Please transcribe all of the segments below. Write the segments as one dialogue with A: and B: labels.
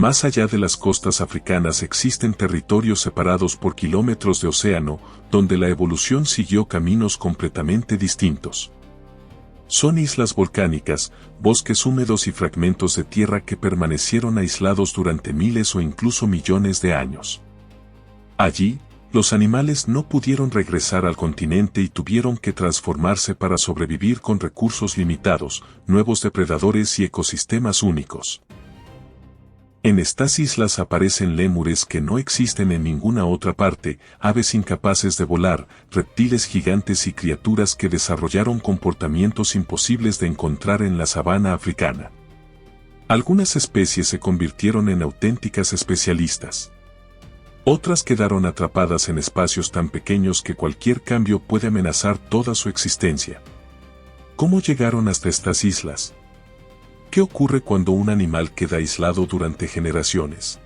A: Más allá de las costas africanas existen territorios separados por kilómetros de océano, donde la evolución siguió caminos completamente distintos. Son islas volcánicas, bosques húmedos y fragmentos de tierra que permanecieron aislados durante miles o incluso millones de años. Allí, los animales no pudieron regresar al continente y tuvieron que transformarse para sobrevivir con recursos limitados, nuevos depredadores y ecosistemas únicos. En estas islas aparecen lémures que no existen en ninguna otra parte, aves incapaces de volar, reptiles gigantes y criaturas que desarrollaron comportamientos imposibles de encontrar en la sabana africana. Algunas especies se convirtieron en auténticas especialistas. Otras quedaron atrapadas en espacios tan pequeños que cualquier cambio puede amenazar toda su existencia. ¿Cómo llegaron hasta estas islas? ¿Qué ocurre cuando un animal queda aislado durante generaciones?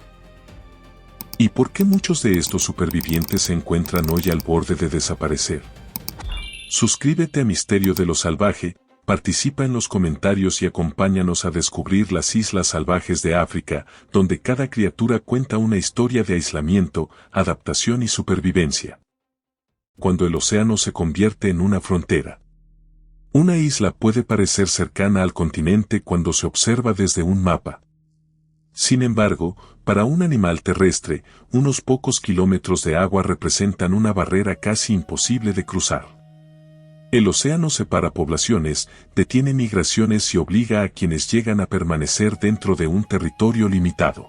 A: ¿Y por qué muchos de estos supervivientes se encuentran hoy al borde de desaparecer? Suscríbete a Misterio de lo Salvaje, participa en los comentarios y acompáñanos a descubrir las islas salvajes de África, donde cada criatura cuenta una historia de aislamiento, adaptación y supervivencia. Cuando el océano se convierte en una frontera. Una isla puede parecer cercana al continente cuando se observa desde un mapa. Sin embargo, para un animal terrestre, unos pocos kilómetros de agua representan una barrera casi imposible de cruzar. El océano separa poblaciones, detiene migraciones y obliga a quienes llegan a permanecer dentro de un territorio limitado.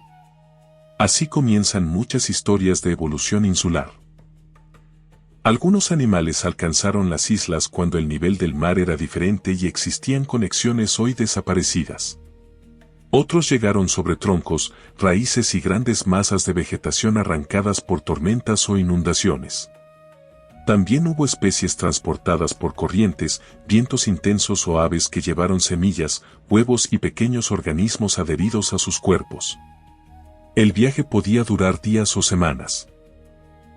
A: Así comienzan muchas historias de evolución insular. Algunos animales alcanzaron las islas cuando el nivel del mar era diferente y existían conexiones hoy desaparecidas. Otros llegaron sobre troncos, raíces y grandes masas de vegetación arrancadas por tormentas o inundaciones. También hubo especies transportadas por corrientes, vientos intensos o aves que llevaron semillas, huevos y pequeños organismos adheridos a sus cuerpos. El viaje podía durar días o semanas.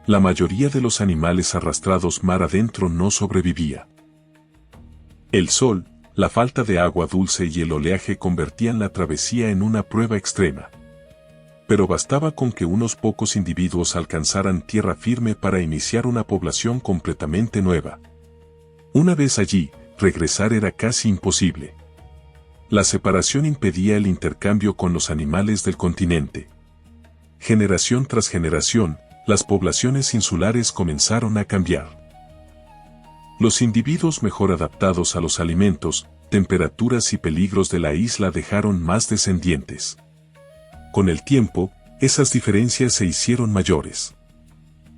A: La mayoría de los animales arrastrados mar adentro no sobrevivía. El sol, la falta de agua dulce y el oleaje convertían la travesía en una prueba extrema. Pero bastaba con que unos pocos individuos alcanzaran tierra firme para iniciar una población completamente nueva. Una vez allí, regresar era casi imposible. La separación impedía el intercambio con los animales del continente. Generación tras generación, las poblaciones insulares comenzaron a cambiar. Los individuos mejor adaptados a los alimentos, temperaturas y peligros de la isla dejaron más descendientes. Con el tiempo, esas diferencias se hicieron mayores.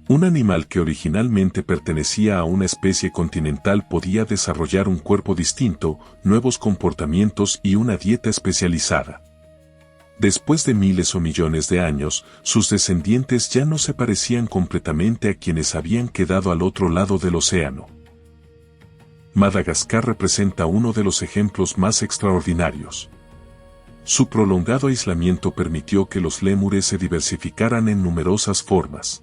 A: Un animal que originalmente pertenecía a una especie continental podía desarrollar un cuerpo distinto, nuevos comportamientos y una dieta especializada. Después de miles o millones de años, sus descendientes ya no se parecían completamente a quienes habían quedado al otro lado del océano. Madagascar representa uno de los ejemplos más extraordinarios. Su prolongado aislamiento permitió que los lémures se diversificaran en numerosas formas.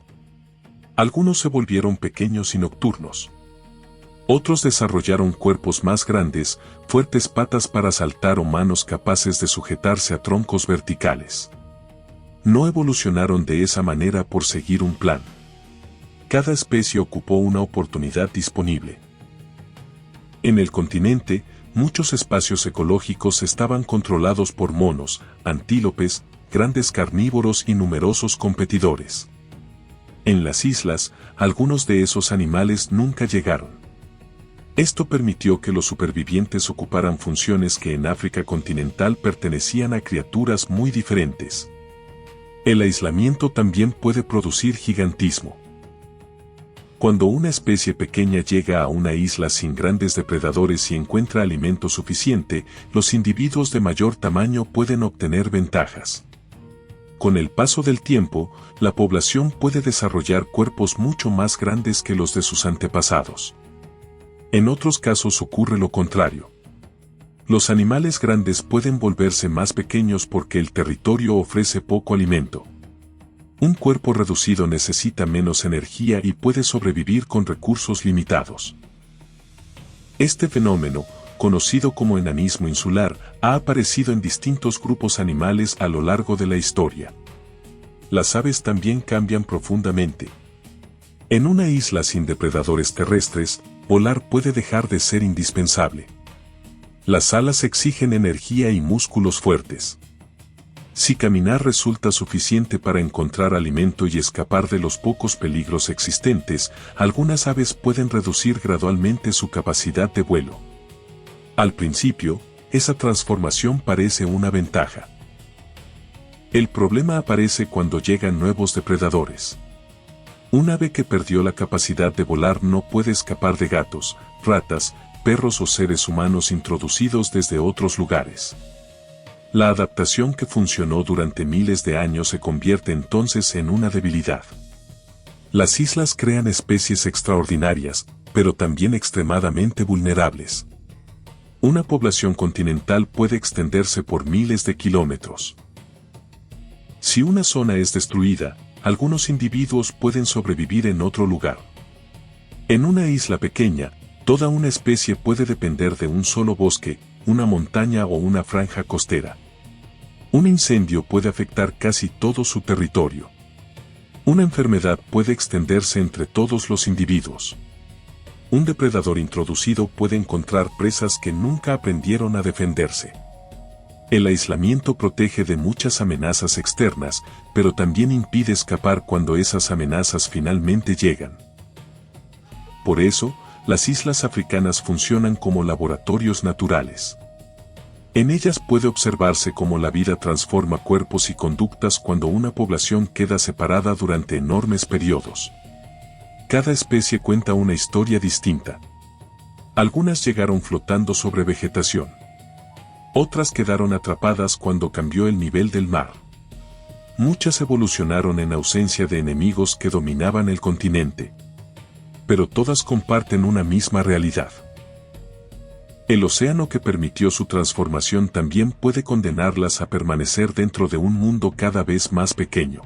A: Algunos se volvieron pequeños y nocturnos. Otros desarrollaron cuerpos más grandes, fuertes patas para saltar o manos capaces de sujetarse a troncos verticales. No evolucionaron de esa manera por seguir un plan. Cada especie ocupó una oportunidad disponible. En el continente, muchos espacios ecológicos estaban controlados por monos, antílopes, grandes carnívoros y numerosos competidores. En las islas, algunos de esos animales nunca llegaron. Esto permitió que los supervivientes ocuparan funciones que en África continental pertenecían a criaturas muy diferentes. El aislamiento también puede producir gigantismo. Cuando una especie pequeña llega a una isla sin grandes depredadores y encuentra alimento suficiente, los individuos de mayor tamaño pueden obtener ventajas. Con el paso del tiempo, la población puede desarrollar cuerpos mucho más grandes que los de sus antepasados. En otros casos ocurre lo contrario. Los animales grandes pueden volverse más pequeños porque el territorio ofrece poco alimento. Un cuerpo reducido necesita menos energía y puede sobrevivir con recursos limitados. Este fenómeno, conocido como enanismo insular, ha aparecido en distintos grupos animales a lo largo de la historia. Las aves también cambian profundamente. En una isla sin depredadores terrestres, volar puede dejar de ser indispensable. Las alas exigen energía y músculos fuertes. Si caminar resulta suficiente para encontrar alimento y escapar de los pocos peligros existentes, algunas aves pueden reducir gradualmente su capacidad de vuelo. Al principio, esa transformación parece una ventaja. El problema aparece cuando llegan nuevos depredadores. Un ave que perdió la capacidad de volar no puede escapar de gatos, ratas, perros o seres humanos introducidos desde otros lugares. La adaptación que funcionó durante miles de años se convierte entonces en una debilidad. Las islas crean especies extraordinarias, pero también extremadamente vulnerables. Una población continental puede extenderse por miles de kilómetros. Si una zona es destruida, algunos individuos pueden sobrevivir en otro lugar. En una isla pequeña, toda una especie puede depender de un solo bosque, una montaña o una franja costera. Un incendio puede afectar casi todo su territorio. Una enfermedad puede extenderse entre todos los individuos. Un depredador introducido puede encontrar presas que nunca aprendieron a defenderse. El aislamiento protege de muchas amenazas externas, pero también impide escapar cuando esas amenazas finalmente llegan. Por eso, las islas africanas funcionan como laboratorios naturales. En ellas puede observarse cómo la vida transforma cuerpos y conductas cuando una población queda separada durante enormes periodos. Cada especie cuenta una historia distinta. Algunas llegaron flotando sobre vegetación. Otras quedaron atrapadas cuando cambió el nivel del mar. Muchas evolucionaron en ausencia de enemigos que dominaban el continente. Pero todas comparten una misma realidad. El océano que permitió su transformación también puede condenarlas a permanecer dentro de un mundo cada vez más pequeño.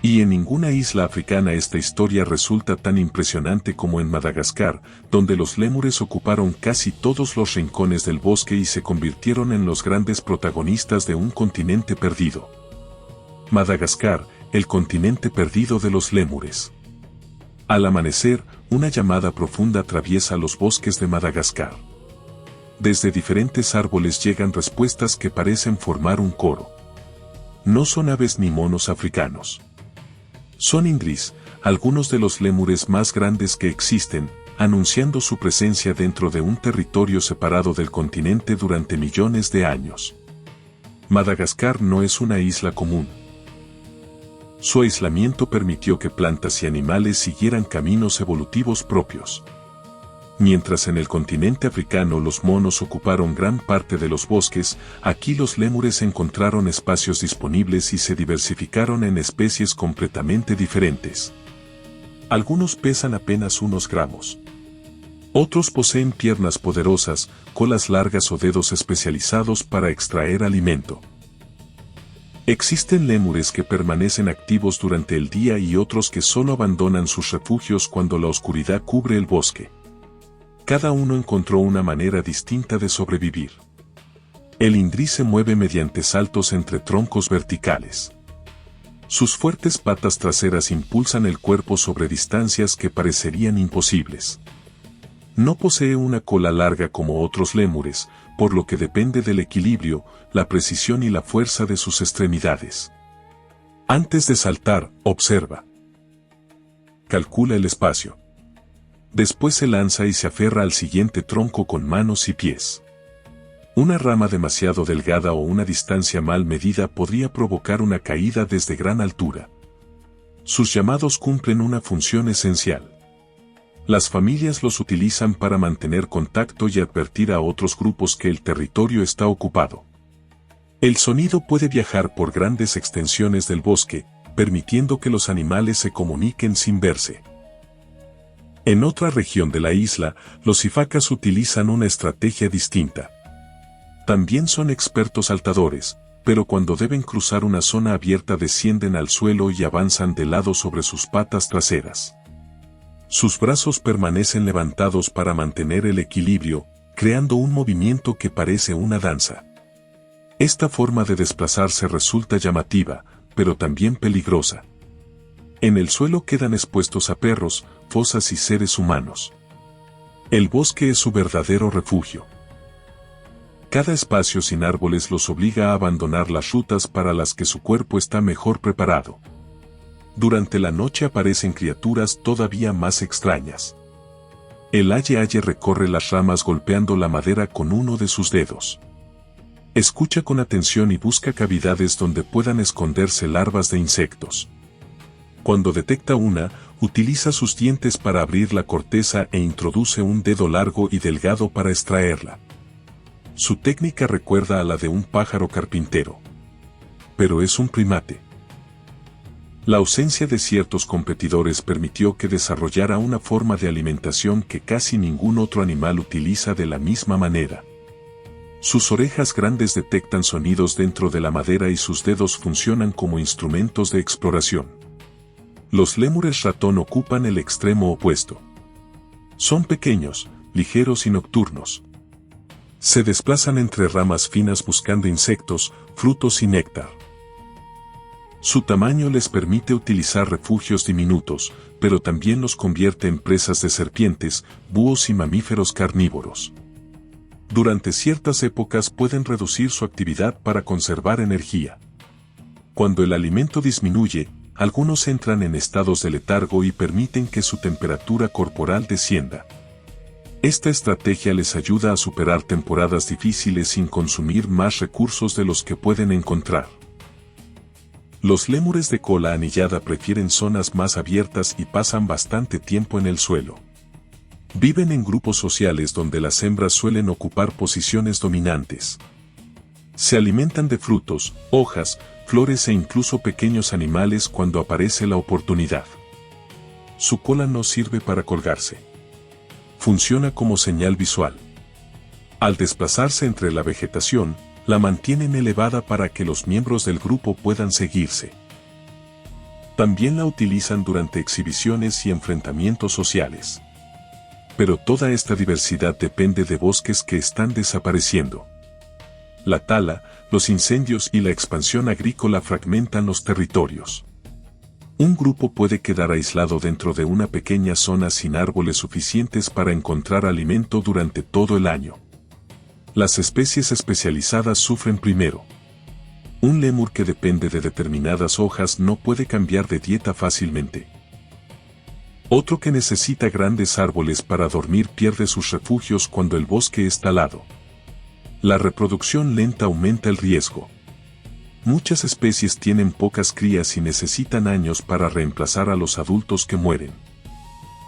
A: Y en ninguna isla africana esta historia resulta tan impresionante como en Madagascar, donde los lémures ocuparon casi todos los rincones del bosque y se convirtieron en los grandes protagonistas de un continente perdido. Madagascar, el continente perdido de los lémures. Al amanecer, una llamada profunda atraviesa los bosques de Madagascar. Desde diferentes árboles llegan respuestas que parecen formar un coro. No son aves ni monos africanos. Son indris, algunos de los lémures más grandes que existen, anunciando su presencia dentro de un territorio separado del continente durante millones de años. Madagascar no es una isla común. Su aislamiento permitió que plantas y animales siguieran caminos evolutivos propios. Mientras en el continente africano los monos ocuparon gran parte de los bosques, aquí los lémures encontraron espacios disponibles y se diversificaron en especies completamente diferentes. Algunos pesan apenas unos gramos. Otros poseen piernas poderosas, colas largas o dedos especializados para extraer alimento. Existen lémures que permanecen activos durante el día y otros que solo abandonan sus refugios cuando la oscuridad cubre el bosque. Cada uno encontró una manera distinta de sobrevivir. El indrí se mueve mediante saltos entre troncos verticales. Sus fuertes patas traseras impulsan el cuerpo sobre distancias que parecerían imposibles. No posee una cola larga como otros lémures, por lo que depende del equilibrio, la precisión y la fuerza de sus extremidades. Antes de saltar, observa. Calcula el espacio. Después se lanza y se aferra al siguiente tronco con manos y pies. Una rama demasiado delgada o una distancia mal medida podría provocar una caída desde gran altura. Sus llamados cumplen una función esencial. Las familias los utilizan para mantener contacto y advertir a otros grupos que el territorio está ocupado. El sonido puede viajar por grandes extensiones del bosque, permitiendo que los animales se comuniquen sin verse. En otra región de la isla, los sifacas utilizan una estrategia distinta. También son expertos saltadores, pero cuando deben cruzar una zona abierta descienden al suelo y avanzan de lado sobre sus patas traseras. Sus brazos permanecen levantados para mantener el equilibrio, creando un movimiento que parece una danza. Esta forma de desplazarse resulta llamativa, pero también peligrosa. En el suelo quedan expuestos a perros, fosas y seres humanos. El bosque es su verdadero refugio. Cada espacio sin árboles los obliga a abandonar las rutas para las que su cuerpo está mejor preparado. Durante la noche aparecen criaturas todavía más extrañas. El aye-aye recorre las ramas golpeando la madera con uno de sus dedos. Escucha con atención y busca cavidades donde puedan esconderse larvas de insectos. Cuando detecta una, utiliza sus dientes para abrir la corteza e introduce un dedo largo y delgado para extraerla. Su técnica recuerda a la de un pájaro carpintero. Pero es un primate. La ausencia de ciertos competidores permitió que desarrollara una forma de alimentación que casi ningún otro animal utiliza de la misma manera. Sus orejas grandes detectan sonidos dentro de la madera y sus dedos funcionan como instrumentos de exploración. Los lémures ratón ocupan el extremo opuesto. Son pequeños, ligeros y nocturnos. Se desplazan entre ramas finas buscando insectos, frutos y néctar. Su tamaño les permite utilizar refugios diminutos, pero también los convierte en presas de serpientes, búhos y mamíferos carnívoros. Durante ciertas épocas pueden reducir su actividad para conservar energía. Cuando el alimento disminuye, algunos entran en estados de letargo y permiten que su temperatura corporal descienda. Esta estrategia les ayuda a superar temporadas difíciles sin consumir más recursos de los que pueden encontrar. Los lémures de cola anillada prefieren zonas más abiertas y pasan bastante tiempo en el suelo. Viven en grupos sociales donde las hembras suelen ocupar posiciones dominantes. Se alimentan de frutos, hojas, flores e incluso pequeños animales cuando aparece la oportunidad. Su cola no sirve para colgarse. Funciona como señal visual. Al desplazarse entre la vegetación, la mantienen elevada para que los miembros del grupo puedan seguirse. También la utilizan durante exhibiciones y enfrentamientos sociales. Pero toda esta diversidad depende de bosques que están desapareciendo. La tala, los incendios y la expansión agrícola fragmentan los territorios. Un grupo puede quedar aislado dentro de una pequeña zona sin árboles suficientes para encontrar alimento durante todo el año. Las especies especializadas sufren primero. Un lémur que depende de determinadas hojas no puede cambiar de dieta fácilmente. Otro que necesita grandes árboles para dormir pierde sus refugios cuando el bosque es talado. La reproducción lenta aumenta el riesgo. Muchas especies tienen pocas crías y necesitan años para reemplazar a los adultos que mueren.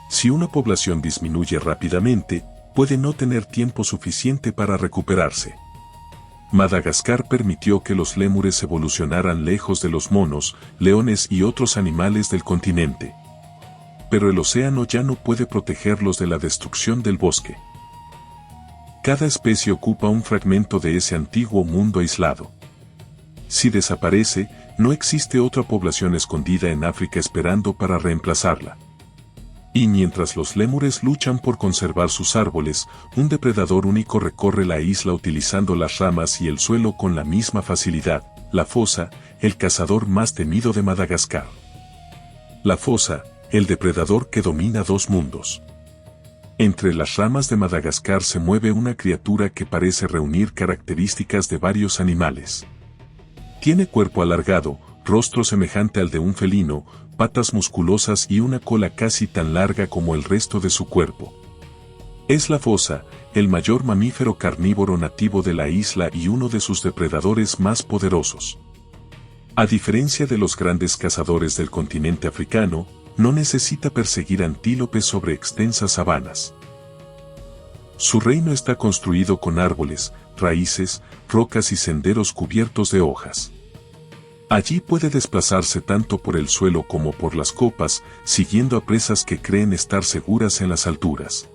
A: Si una población disminuye rápidamente, puede no tener tiempo suficiente para recuperarse. Madagascar permitió que los lémures evolucionaran lejos de los monos, leones y otros animales del continente. Pero el océano ya no puede protegerlos de la destrucción del bosque. Cada especie ocupa un fragmento de ese antiguo mundo aislado. Si desaparece, no existe otra población escondida en África esperando para reemplazarla. Y mientras los lémures luchan por conservar sus árboles, un depredador único recorre la isla utilizando las ramas y el suelo con la misma facilidad: la fosa, el cazador más temido de Madagascar. La fosa, el depredador que domina dos mundos. Entre las ramas de Madagascar se mueve una criatura que parece reunir características de varios animales. Tiene cuerpo alargado, rostro semejante al de un felino, patas musculosas y una cola casi tan larga como el resto de su cuerpo. Es la fosa, el mayor mamífero carnívoro nativo de la isla y uno de sus depredadores más poderosos. A diferencia de los grandes cazadores del continente africano, no necesita perseguir antílopes sobre extensas sabanas. Su reino está construido con árboles, raíces, rocas y senderos cubiertos de hojas. Allí puede desplazarse tanto por el suelo como por las copas, siguiendo a presas que creen estar seguras en las alturas.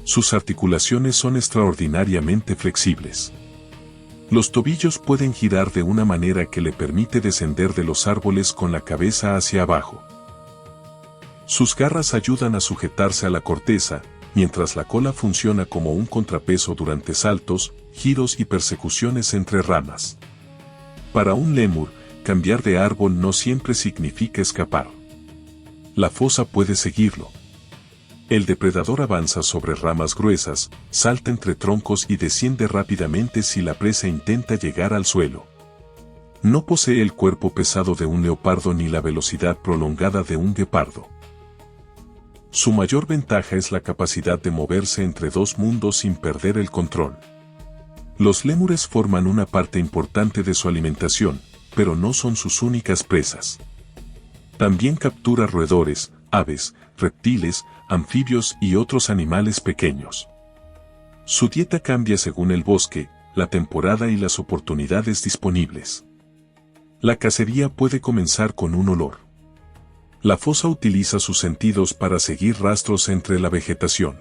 A: Sus articulaciones son extraordinariamente flexibles. Los tobillos pueden girar de una manera que le permite descender de los árboles con la cabeza hacia abajo. Sus garras ayudan a sujetarse a la corteza, mientras la cola funciona como un contrapeso durante saltos, giros y persecuciones entre ramas. Para un lémur, cambiar de árbol no siempre significa escapar. La fosa puede seguirlo. El depredador avanza sobre ramas gruesas, salta entre troncos y desciende rápidamente si la presa intenta llegar al suelo. No posee el cuerpo pesado de un leopardo ni la velocidad prolongada de un guepardo. Su mayor ventaja es la capacidad de moverse entre dos mundos sin perder el control. Los lémures forman una parte importante de su alimentación, pero no son sus únicas presas. También captura roedores, aves, reptiles, anfibios y otros animales pequeños. Su dieta cambia según el bosque, la temporada y las oportunidades disponibles. La cacería puede comenzar con un olor. La fosa utiliza sus sentidos para seguir rastros entre la vegetación.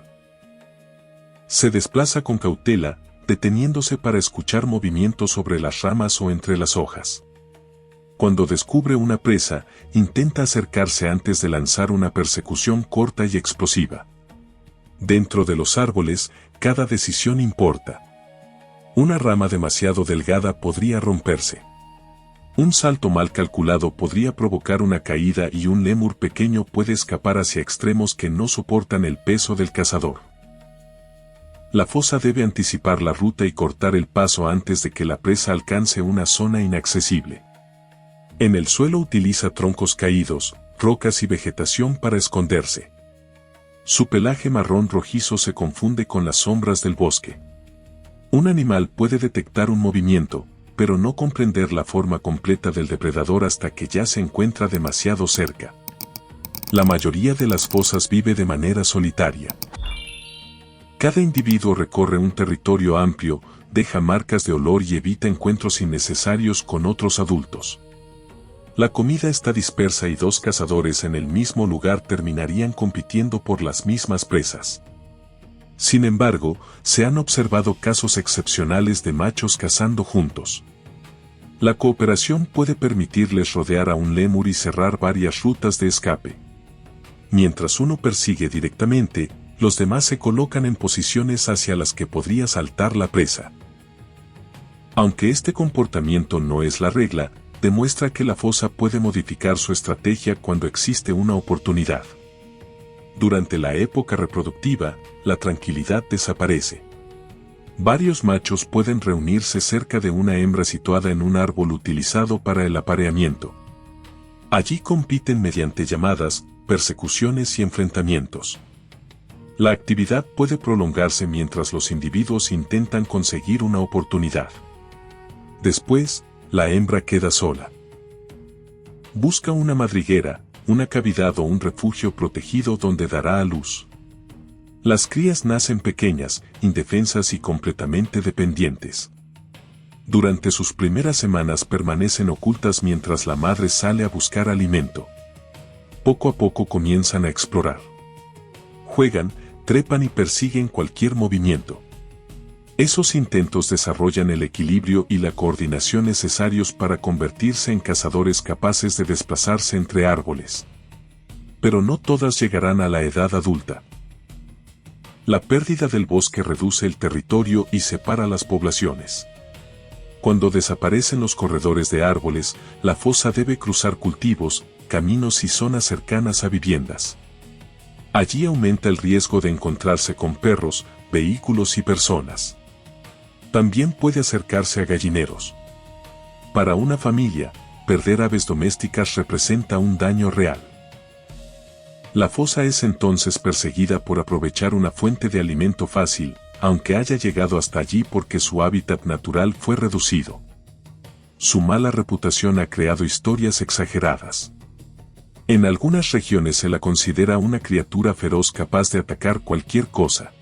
A: Se desplaza con cautela, deteniéndose para escuchar movimientos sobre las ramas o entre las hojas. Cuando descubre una presa, intenta acercarse antes de lanzar una persecución corta y explosiva. Dentro de los árboles, cada decisión importa. Una rama demasiado delgada podría romperse. Un salto mal calculado podría provocar una caída y un lémur pequeño puede escapar hacia extremos que no soportan el peso del cazador. La fosa debe anticipar la ruta y cortar el paso antes de que la presa alcance una zona inaccesible. En el suelo utiliza troncos caídos, rocas y vegetación para esconderse. Su pelaje marrón rojizo se confunde con las sombras del bosque. Un animal puede detectar un movimiento, pero no comprender la forma completa del depredador hasta que ya se encuentra demasiado cerca. La mayoría de las fosas vive de manera solitaria. Cada individuo recorre un territorio amplio, deja marcas de olor y evita encuentros innecesarios con otros adultos. La comida está dispersa y dos cazadores en el mismo lugar terminarían compitiendo por las mismas presas. Sin embargo, se han observado casos excepcionales de machos cazando juntos. La cooperación puede permitirles rodear a un lémur y cerrar varias rutas de escape. Mientras uno persigue directamente, los demás se colocan en posiciones hacia las que podría saltar la presa. Aunque este comportamiento no es la regla, demuestra que la fosa puede modificar su estrategia cuando existe una oportunidad. Durante la época reproductiva, la tranquilidad desaparece. Varios machos pueden reunirse cerca de una hembra situada en un árbol utilizado para el apareamiento. Allí compiten mediante llamadas, persecuciones y enfrentamientos. La actividad puede prolongarse mientras los individuos intentan conseguir una oportunidad. Después, la hembra queda sola. Busca una madriguera, una cavidad o un refugio protegido donde dará a luz. Las crías nacen pequeñas, indefensas y completamente dependientes. Durante sus primeras semanas permanecen ocultas mientras la madre sale a buscar alimento. Poco a poco comienzan a explorar. Juegan, trepan y persiguen cualquier movimiento. Esos intentos desarrollan el equilibrio y la coordinación necesarios para convertirse en cazadores capaces de desplazarse entre árboles. Pero no todas llegarán a la edad adulta. La pérdida del bosque reduce el territorio y separa las poblaciones. Cuando desaparecen los corredores de árboles, la fosa debe cruzar cultivos, caminos y zonas cercanas a viviendas. Allí aumenta el riesgo de encontrarse con perros, vehículos y personas. También puede acercarse a gallineros. Para una familia, perder aves domésticas representa un daño real. La fosa es entonces perseguida por aprovechar una fuente de alimento fácil, aunque haya llegado hasta allí porque su hábitat natural fue reducido. Su mala reputación ha creado historias exageradas. En algunas regiones se la considera una criatura feroz capaz de atacar cualquier cosa.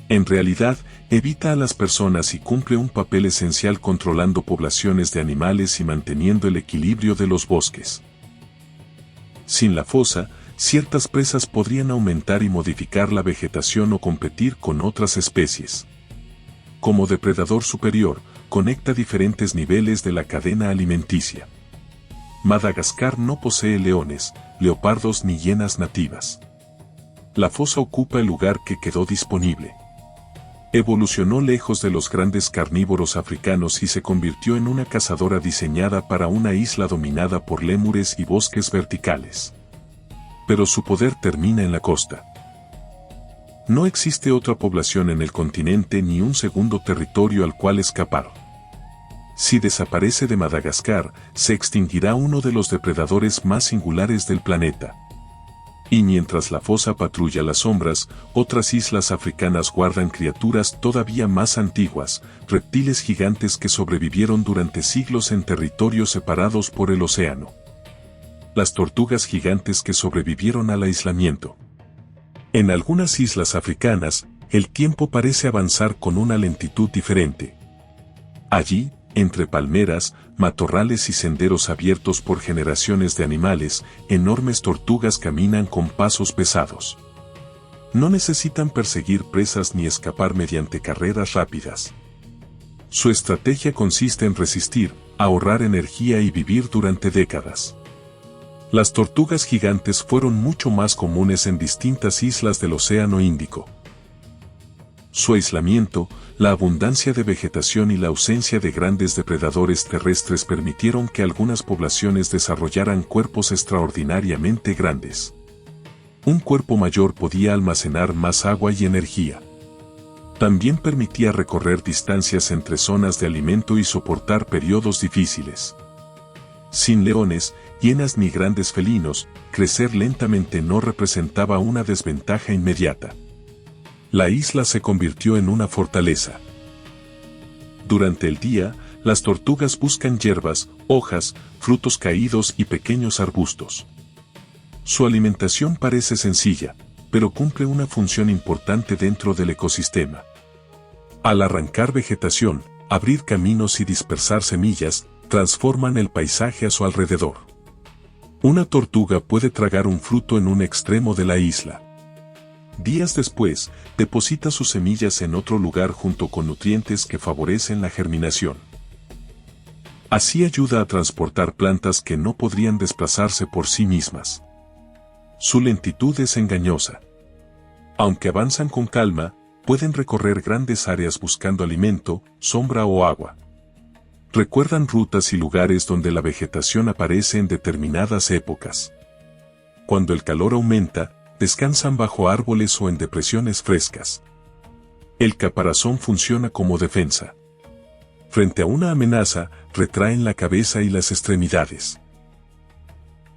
A: En realidad, evita a las personas y cumple un papel esencial controlando poblaciones de animales y manteniendo el equilibrio de los bosques. Sin la fosa, ciertas presas podrían aumentar y modificar la vegetación o competir con otras especies. Como depredador superior, conecta diferentes niveles de la cadena alimenticia. Madagascar no posee leones, leopardos ni hienas nativas. La fosa ocupa el lugar que quedó disponible. Evolucionó lejos de los grandes carnívoros africanos y se convirtió en una cazadora diseñada para una isla dominada por lémures y bosques verticales. Pero su poder termina en la costa. No existe otra población en el continente ni un segundo territorio al cual escapar. Si desaparece de Madagascar, se extinguirá uno de los depredadores más singulares del planeta. Y mientras la fosa patrulla las sombras, otras islas africanas guardan criaturas todavía más antiguas, reptiles gigantes que sobrevivieron durante siglos en territorios separados por el océano. Las tortugas gigantes que sobrevivieron al aislamiento. En algunas islas africanas, el tiempo parece avanzar con una lentitud diferente. Allí, entre palmeras, matorrales y senderos abiertos por generaciones de animales, enormes tortugas caminan con pasos pesados. No necesitan perseguir presas ni escapar mediante carreras rápidas. Su estrategia consiste en resistir, ahorrar energía y vivir durante décadas. Las tortugas gigantes fueron mucho más comunes en distintas islas del Océano Índico. Su aislamiento, la abundancia de vegetación y la ausencia de grandes depredadores terrestres permitieron que algunas poblaciones desarrollaran cuerpos extraordinariamente grandes. Un cuerpo mayor podía almacenar más agua y energía. También permitía recorrer distancias entre zonas de alimento y soportar periodos difíciles. Sin leones, hienas ni grandes felinos, crecer lentamente no representaba una desventaja inmediata. La isla se convirtió en una fortaleza. Durante el día, las tortugas buscan hierbas, hojas, frutos caídos y pequeños arbustos. Su alimentación parece sencilla, pero cumple una función importante dentro del ecosistema. Al arrancar vegetación, abrir caminos y dispersar semillas, transforman el paisaje a su alrededor. Una tortuga puede tragar un fruto en un extremo de la isla. Días después, deposita sus semillas en otro lugar junto con nutrientes que favorecen la germinación. Así ayuda a transportar plantas que no podrían desplazarse por sí mismas. Su lentitud es engañosa. Aunque avanzan con calma, pueden recorrer grandes áreas buscando alimento, sombra o agua. Recuerdan rutas y lugares donde la vegetación aparece en determinadas épocas. Cuando el calor aumenta, descansan bajo árboles o en depresiones frescas. El caparazón funciona como defensa. Frente a una amenaza, retraen la cabeza y las extremidades.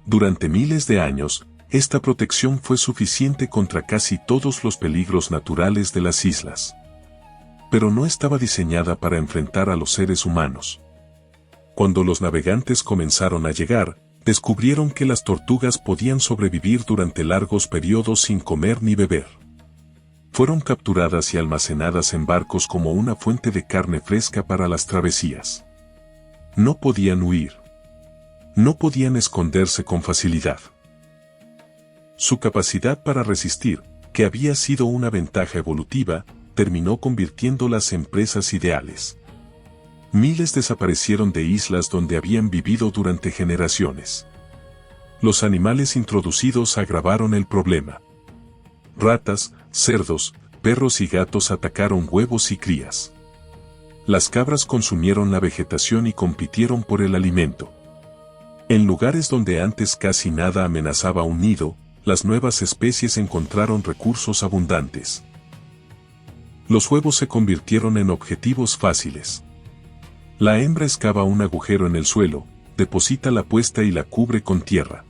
A: Durante miles de años, esta protección fue suficiente contra casi todos los peligros naturales de las islas. Pero no estaba diseñada para enfrentar a los seres humanos. Cuando los navegantes comenzaron a llegar, descubrieron que las tortugas podían sobrevivir durante largos periodos sin comer ni beber. Fueron capturadas y almacenadas en barcos como una fuente de carne fresca para las travesías. No podían huir. No podían esconderse con facilidad. Su capacidad para resistir, que había sido una ventaja evolutiva, terminó convirtiéndolas en presas ideales. Miles desaparecieron de islas donde habían vivido durante generaciones. Los animales introducidos agravaron el problema. Ratas, cerdos, perros y gatos atacaron huevos y crías. Las cabras consumieron la vegetación y compitieron por el alimento. En lugares donde antes casi nada amenazaba un nido, las nuevas especies encontraron recursos abundantes. Los huevos se convirtieron en objetivos fáciles. La hembra excava un agujero en el suelo, deposita la puesta y la cubre con tierra.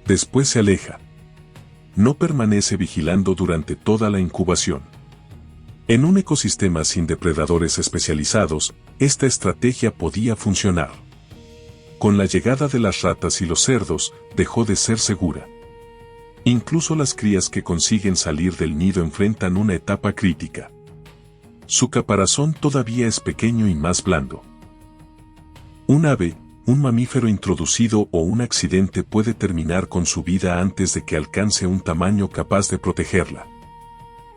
A: Después se aleja. No permanece vigilando durante toda la incubación. En un ecosistema sin depredadores especializados, esta estrategia podía funcionar. Con la llegada de las ratas y los cerdos, dejó de ser segura. Incluso las crías que consiguen salir del nido enfrentan una etapa crítica. Su caparazón todavía es pequeño y más blando. Un ave, un mamífero introducido o un accidente puede terminar con su vida antes de que alcance un tamaño capaz de protegerla.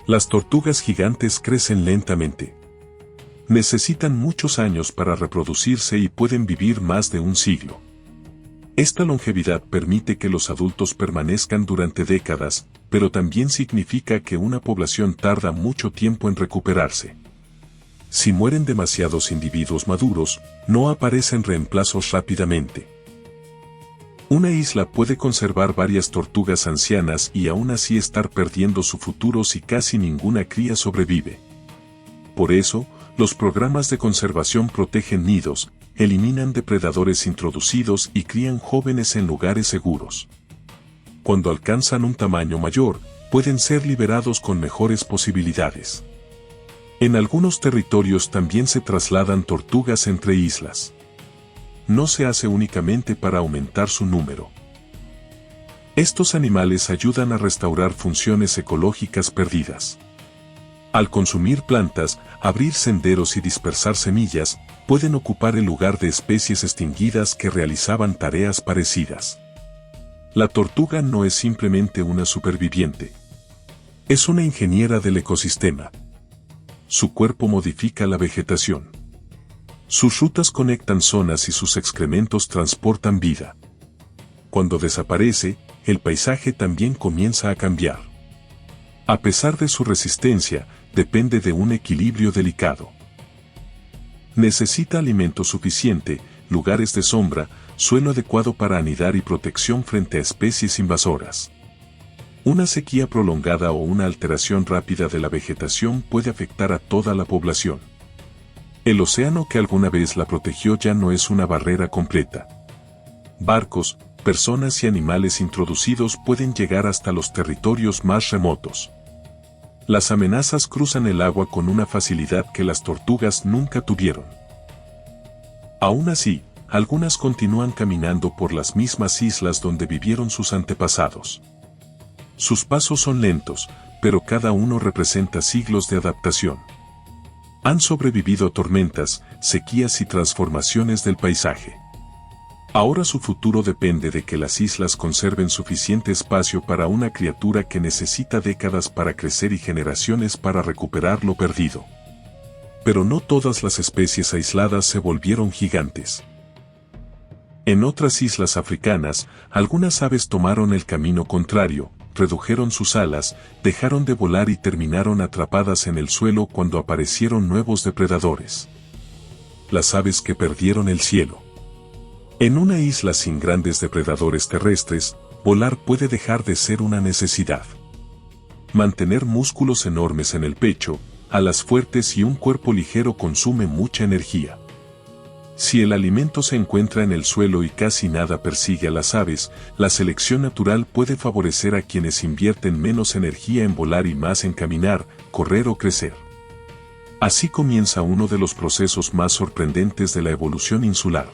A: Las tortugas gigantes crecen lentamente. Necesitan muchos años para reproducirse y pueden vivir más de un siglo. Esta longevidad permite que los adultos permanezcan durante décadas, pero también significa que una población tarda mucho tiempo en recuperarse. Si mueren demasiados individuos maduros, no aparecen reemplazos rápidamente. Una isla puede conservar varias tortugas ancianas y aún así estar perdiendo su futuro si casi ninguna cría sobrevive. Por eso, los programas de conservación protegen nidos, eliminan depredadores introducidos y crían jóvenes en lugares seguros. Cuando alcanzan un tamaño mayor, pueden ser liberados con mejores posibilidades. En algunos territorios también se trasladan tortugas entre islas. No se hace únicamente para aumentar su número. Estos animales ayudan a restaurar funciones ecológicas perdidas. Al consumir plantas, abrir senderos y dispersar semillas, pueden ocupar el lugar de especies extinguidas que realizaban tareas parecidas. La tortuga no es simplemente una superviviente. Es una ingeniera del ecosistema. Su cuerpo modifica la vegetación. Sus rutas conectan zonas y sus excrementos transportan vida. Cuando desaparece, el paisaje también comienza a cambiar. A pesar de su resistencia, depende de un equilibrio delicado. Necesita alimento suficiente, lugares de sombra, suelo adecuado para anidar y protección frente a especies invasoras. Una sequía prolongada o una alteración rápida de la vegetación puede afectar a toda la población. El océano que alguna vez la protegió ya no es una barrera completa. Barcos, personas y animales introducidos pueden llegar hasta los territorios más remotos. Las amenazas cruzan el agua con una facilidad que las tortugas nunca tuvieron. Aún así, algunas continúan caminando por las mismas islas donde vivieron sus antepasados. Sus pasos son lentos, pero cada uno representa siglos de adaptación. Han sobrevivido a tormentas, sequías y transformaciones del paisaje. Ahora su futuro depende de que las islas conserven suficiente espacio para una criatura que necesita décadas para crecer y generaciones para recuperar lo perdido. Pero no todas las especies aisladas se volvieron gigantes. En otras islas africanas, algunas aves tomaron el camino contrario, redujeron sus alas, dejaron de volar y terminaron atrapadas en el suelo cuando aparecieron nuevos depredadores. Las aves que perdieron el cielo. En una isla sin grandes depredadores terrestres, volar puede dejar de ser una necesidad. Mantener músculos enormes en el pecho, alas fuertes y un cuerpo ligero consume mucha energía. Si el alimento se encuentra en el suelo y casi nada persigue a las aves, la selección natural puede favorecer a quienes invierten menos energía en volar y más en caminar, correr o crecer. Así comienza uno de los procesos más sorprendentes de la evolución insular.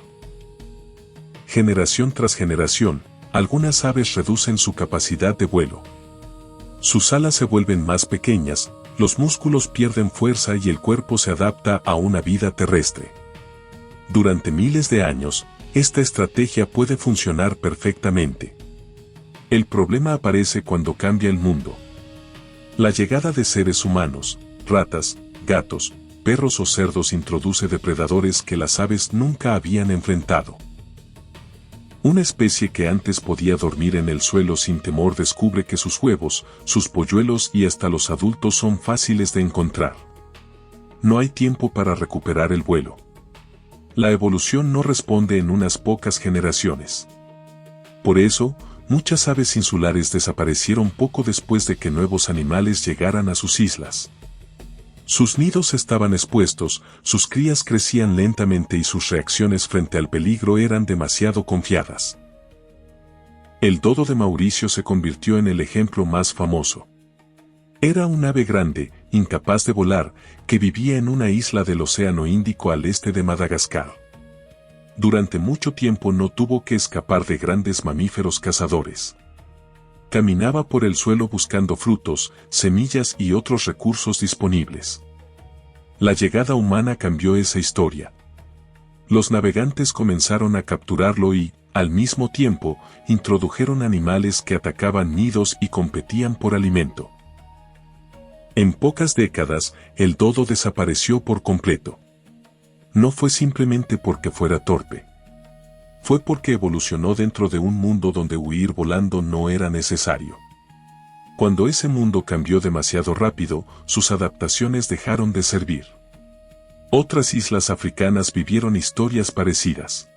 A: Generación tras generación, algunas aves reducen su capacidad de vuelo. Sus alas se vuelven más pequeñas, los músculos pierden fuerza y el cuerpo se adapta a una vida terrestre. Durante miles de años, esta estrategia puede funcionar perfectamente. El problema aparece cuando cambia el mundo. La llegada de seres humanos, ratas, gatos, perros o cerdos introduce depredadores que las aves nunca habían enfrentado. Una especie que antes podía dormir en el suelo sin temor descubre que sus huevos, sus polluelos y hasta los adultos son fáciles de encontrar. No hay tiempo para recuperar el vuelo. La evolución no responde en unas pocas generaciones. Por eso, muchas aves insulares desaparecieron poco después de que nuevos animales llegaran a sus islas. Sus nidos estaban expuestos, sus crías crecían lentamente y sus reacciones frente al peligro eran demasiado confiadas. El dodo de Mauricio se convirtió en el ejemplo más famoso. Era un ave grande, incapaz de volar, que vivía en una isla del Océano Índico al este de Madagascar. Durante mucho tiempo no tuvo que escapar de grandes mamíferos cazadores. Caminaba por el suelo buscando frutos, semillas y otros recursos disponibles. La llegada humana cambió esa historia. Los navegantes comenzaron a capturarlo y, al mismo tiempo, introdujeron animales que atacaban nidos y competían por alimento. En pocas décadas, el dodo desapareció por completo. No fue simplemente porque fuera torpe. fue porque evolucionó dentro de un mundo donde huir volando no era necesario. Cuando ese mundo cambió demasiado rápido, sus adaptaciones dejaron de servir. Otras islas africanas vivieron historias parecidas.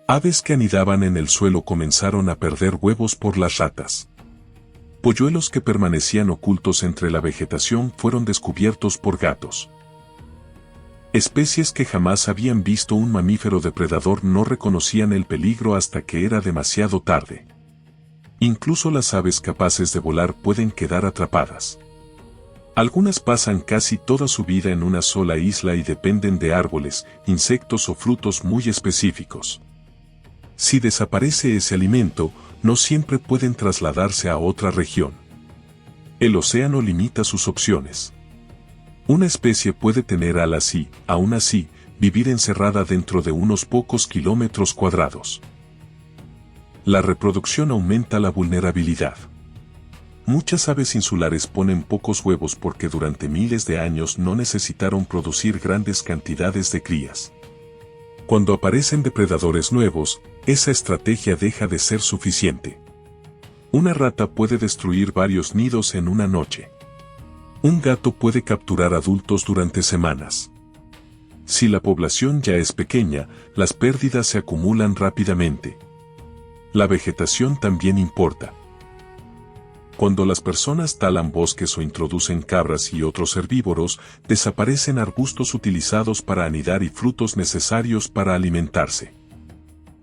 A: Aves que anidaban en el suelo comenzaron a perder huevos por las ratas. Polluelos que permanecían ocultos entre la vegetación fueron descubiertos por gatos. Especies que jamás habían visto un mamífero depredador no reconocían el peligro hasta que era demasiado tarde. Incluso las aves capaces de volar pueden quedar atrapadas. Algunas pasan casi toda su vida en una sola isla y dependen de árboles, insectos o frutos muy específicos. Si desaparece ese alimento, no siempre pueden trasladarse a otra región. El océano limita sus opciones. Una especie puede tener alas y, aún así, vivir encerrada dentro de unos pocos kilómetros cuadrados. La reproducción aumenta la vulnerabilidad. Muchas aves insulares ponen pocos huevos porque durante miles de años no necesitaron producir grandes cantidades de crías. Cuando aparecen depredadores nuevos, esa estrategia deja de ser suficiente. Una rata puede destruir varios nidos en una noche. Un gato puede capturar adultos durante semanas. Si la población ya es pequeña, las pérdidas se acumulan rápidamente. La vegetación también importa. Cuando las personas talan bosques o introducen cabras y otros herbívoros, desaparecen arbustos utilizados para anidar y frutos necesarios para alimentarse.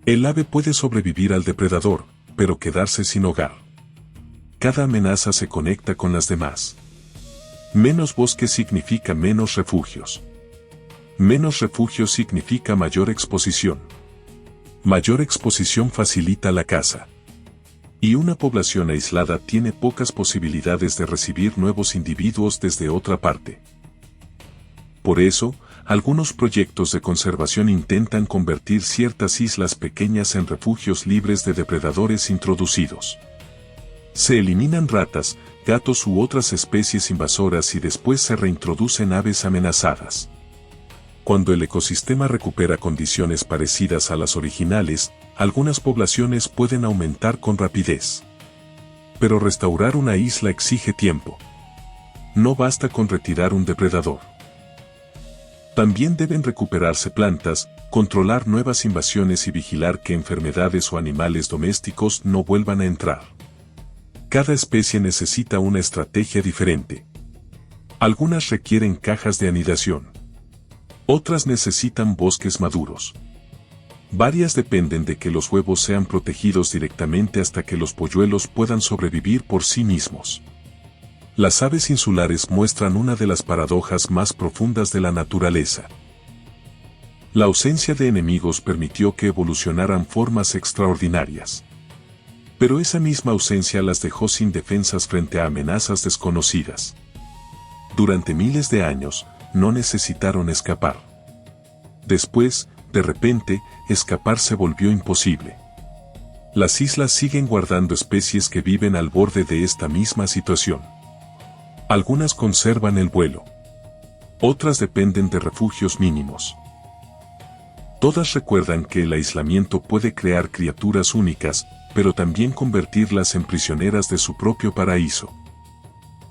A: El ave puede sobrevivir al depredador, pero quedarse sin hogar. Cada amenaza se conecta con las demás. Menos bosque significa menos refugios. Menos refugios significa mayor exposición. Mayor exposición facilita la caza. Y una población aislada tiene pocas posibilidades de recibir nuevos individuos desde otra parte. Por eso, algunos proyectos de conservación intentan convertir ciertas islas pequeñas en refugios libres de depredadores introducidos. Se eliminan ratas, gatos u otras especies invasoras y después se reintroducen aves amenazadas. Cuando el ecosistema recupera condiciones parecidas a las originales, algunas poblaciones pueden aumentar con rapidez. Pero restaurar una isla exige tiempo. No basta con retirar un depredador. También deben recuperarse plantas, controlar nuevas invasiones y vigilar que enfermedades o animales domésticos no vuelvan a entrar. Cada especie necesita una estrategia diferente. Algunas requieren cajas de anidación. Otras necesitan bosques maduros. Varias dependen de que los huevos sean protegidos directamente hasta que los polluelos puedan sobrevivir por sí mismos. Las aves insulares muestran una de las paradojas más profundas de la naturaleza. La ausencia de enemigos permitió que evolucionaran formas extraordinarias. Pero esa misma ausencia las dejó sin defensas frente a amenazas desconocidas. Durante miles de años, no necesitaron escapar. Después, de repente, escapar se volvió imposible. Las islas siguen guardando especies que viven al borde de esta misma situación. Algunas conservan el vuelo. Otras dependen de refugios mínimos. Todas recuerdan que el aislamiento puede crear criaturas únicas, pero también convertirlas en prisioneras de su propio paraíso.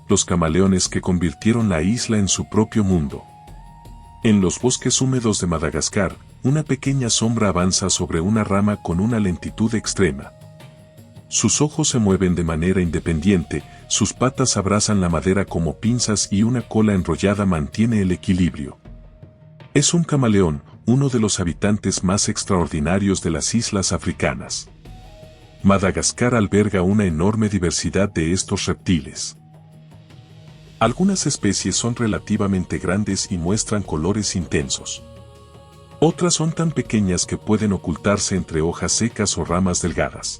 A: Los camaleones que convirtieron la isla en su propio mundo. En los bosques húmedos de Madagascar, una pequeña sombra avanza sobre una rama con una lentitud extrema. Sus ojos se mueven de manera independiente, sus patas abrazan la madera como pinzas y una cola enrollada mantiene el equilibrio. Es un camaleón, uno de los habitantes más extraordinarios de las islas africanas. Madagascar alberga una enorme diversidad de estos reptiles. Algunas especies son relativamente grandes y muestran colores intensos. Otras son tan pequeñas que pueden ocultarse entre hojas secas o ramas delgadas.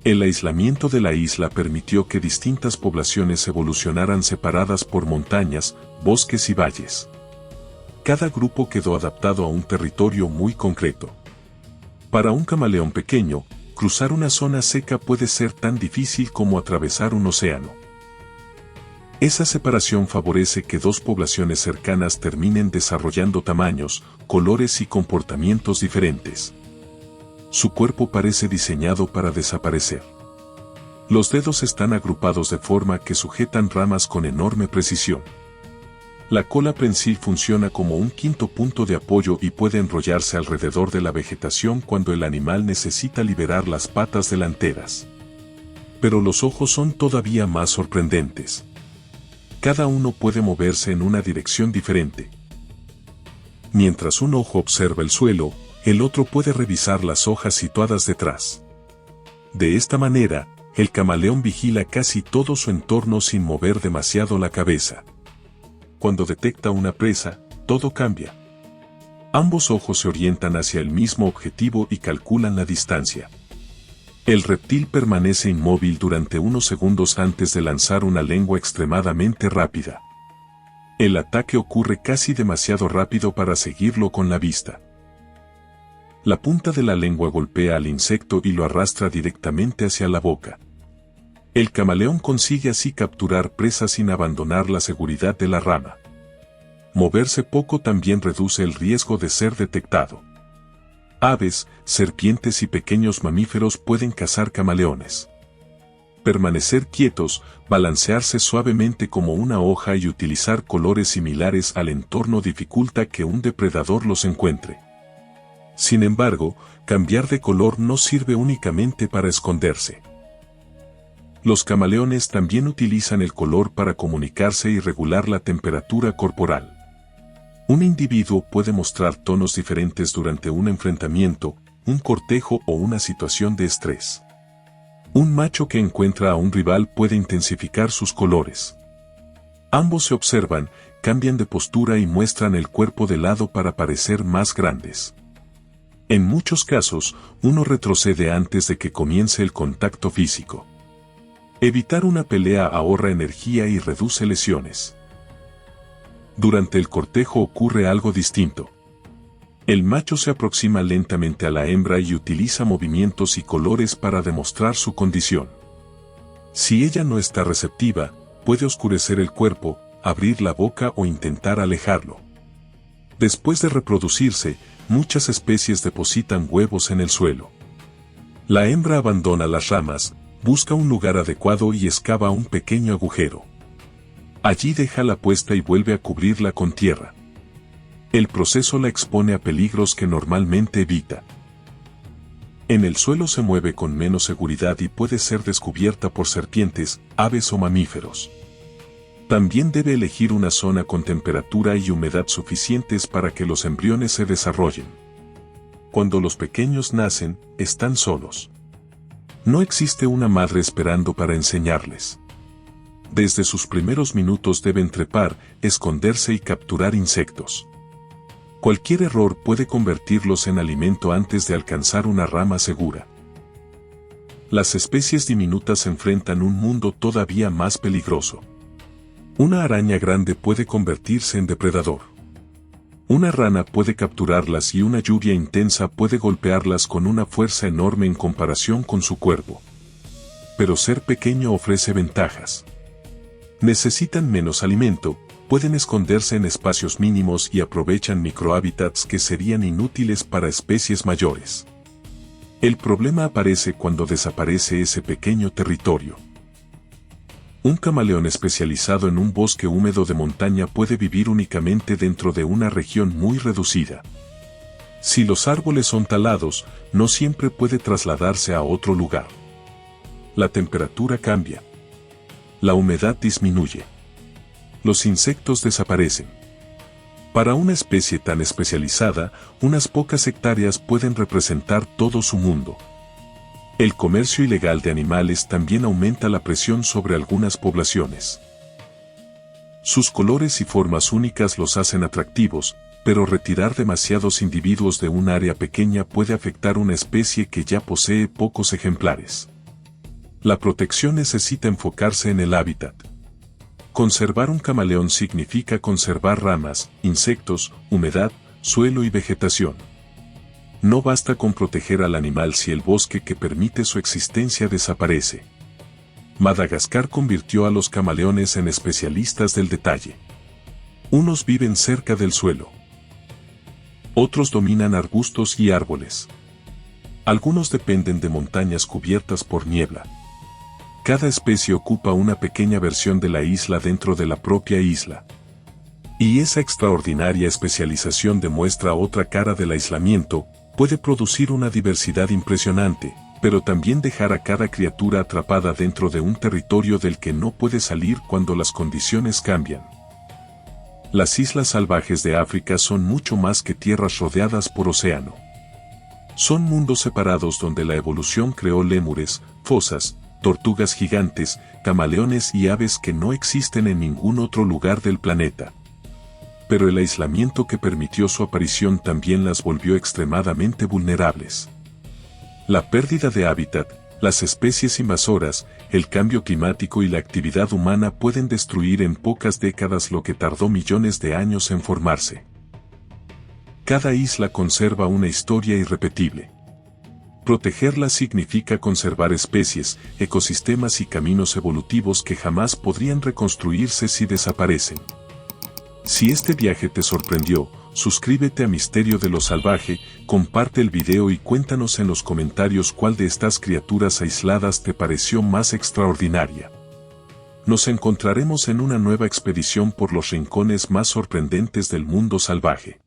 A: El aislamiento de la isla permitió que distintas poblaciones evolucionaran separadas por montañas, bosques y valles. Cada grupo quedó adaptado a un territorio muy concreto. Para un camaleón pequeño, cruzar una zona seca puede ser tan difícil como atravesar un océano. Esa separación favorece que dos poblaciones cercanas terminen desarrollando tamaños, colores y comportamientos diferentes. Su cuerpo parece diseñado para desaparecer. Los dedos están agrupados de forma que sujetan ramas con enorme precisión. La cola prensil funciona como un quinto punto de apoyo y puede enrollarse alrededor de la vegetación cuando el animal necesita liberar las patas delanteras. Pero los ojos son todavía más sorprendentes. Cada uno puede moverse en una dirección diferente. Mientras un ojo observa el suelo, el otro puede revisar las hojas situadas detrás. De esta manera, el camaleón vigila casi todo su entorno sin mover demasiado la cabeza. Cuando detecta una presa, todo cambia. Ambos ojos se orientan hacia el mismo objetivo y calculan la distancia. El reptil permanece inmóvil durante unos segundos antes de lanzar una lengua extremadamente rápida. El ataque ocurre casi demasiado rápido para seguirlo con la vista. La punta de la lengua golpea al insecto y lo arrastra directamente hacia la boca. El camaleón consigue así capturar presas sin abandonar la seguridad de la rama. Moverse poco también reduce el riesgo de ser detectado. Aves, serpientes y pequeños mamíferos pueden cazar camaleones. Permanecer quietos, balancearse suavemente como una hoja y utilizar colores similares al entorno dificulta que un depredador los encuentre. Sin embargo, cambiar de color no sirve únicamente para esconderse. Los camaleones también utilizan el color para comunicarse y regular la temperatura corporal. Un individuo puede mostrar tonos diferentes durante un enfrentamiento, un cortejo o una situación de estrés. Un macho que encuentra a un rival puede intensificar sus colores. Ambos se observan, cambian de postura y muestran el cuerpo de lado para parecer más grandes. En muchos casos, uno retrocede antes de que comience el contacto físico. Evitar una pelea ahorra energía y reduce lesiones. Durante el cortejo ocurre algo distinto. El macho se aproxima lentamente a la hembra y utiliza movimientos y colores para demostrar su condición. Si ella no está receptiva, puede oscurecer el cuerpo, abrir la boca o intentar alejarlo. Después de reproducirse, muchas especies depositan huevos en el suelo. La hembra abandona las ramas, busca un lugar adecuado y excava un pequeño agujero. Allí deja la puesta y vuelve a cubrirla con tierra. El proceso la expone a peligros que normalmente evita. En el suelo se mueve con menos seguridad y puede ser descubierta por serpientes, aves o mamíferos. También debe elegir una zona con temperatura y humedad suficientes para que los embriones se desarrollen. Cuando los pequeños nacen, están solos. No existe una madre esperando para enseñarles. Desde sus primeros minutos deben trepar, esconderse y capturar insectos. Cualquier error puede convertirlos en alimento antes de alcanzar una rama segura. Las especies diminutas enfrentan un mundo todavía más peligroso. Una araña grande puede convertirse en depredador. Una rana puede capturarlas y una lluvia intensa puede golpearlas con una fuerza enorme en comparación con su cuerpo. Pero ser pequeño ofrece ventajas. Necesitan menos alimento, pueden esconderse en espacios mínimos y aprovechan microhábitats que serían inútiles para especies mayores. El problema aparece cuando desaparece ese pequeño territorio. Un camaleón especializado en un bosque húmedo de montaña puede vivir únicamente dentro de una región muy reducida. Si los árboles son talados, no siempre puede trasladarse a otro lugar. La temperatura cambia. La humedad disminuye. Los insectos desaparecen. Para una especie tan especializada, unas pocas hectáreas pueden representar todo su mundo. El comercio ilegal de animales también aumenta la presión sobre algunas poblaciones. Sus colores y formas únicas los hacen atractivos, pero retirar demasiados individuos de un área pequeña puede afectar una especie que ya posee pocos ejemplares. La protección necesita enfocarse en el hábitat. Conservar un camaleón significa conservar ramas, insectos, humedad, suelo y vegetación. No basta con proteger al animal si el bosque que permite su existencia desaparece. Madagascar convirtió a los camaleones en especialistas del detalle. Unos viven cerca del suelo. Otros dominan arbustos y árboles. Algunos dependen de montañas cubiertas por niebla. Cada especie ocupa una pequeña versión de la isla dentro de la propia isla. Y esa extraordinaria especialización demuestra otra cara del aislamiento, puede producir una diversidad impresionante, pero también dejar a cada criatura atrapada dentro de un territorio del que no puede salir cuando las condiciones cambian. Las islas salvajes de África son mucho más que tierras rodeadas por océano. Son mundos separados donde la evolución creó lémures, fosas, tortugas gigantes, camaleones y aves que no existen en ningún otro lugar del planeta. Pero el aislamiento que permitió su aparición también las volvió extremadamente vulnerables. La pérdida de hábitat, las especies invasoras, el cambio climático y la actividad humana pueden destruir en pocas décadas lo que tardó millones de años en formarse. Cada isla conserva una historia irrepetible. Protegerla significa conservar especies, ecosistemas y caminos evolutivos que jamás podrían reconstruirse si desaparecen. Si este viaje te sorprendió, suscríbete a Misterio de lo Salvaje, comparte el video y cuéntanos en los comentarios cuál de estas criaturas aisladas te pareció más extraordinaria. Nos encontraremos en una nueva expedición por los rincones más sorprendentes del mundo salvaje.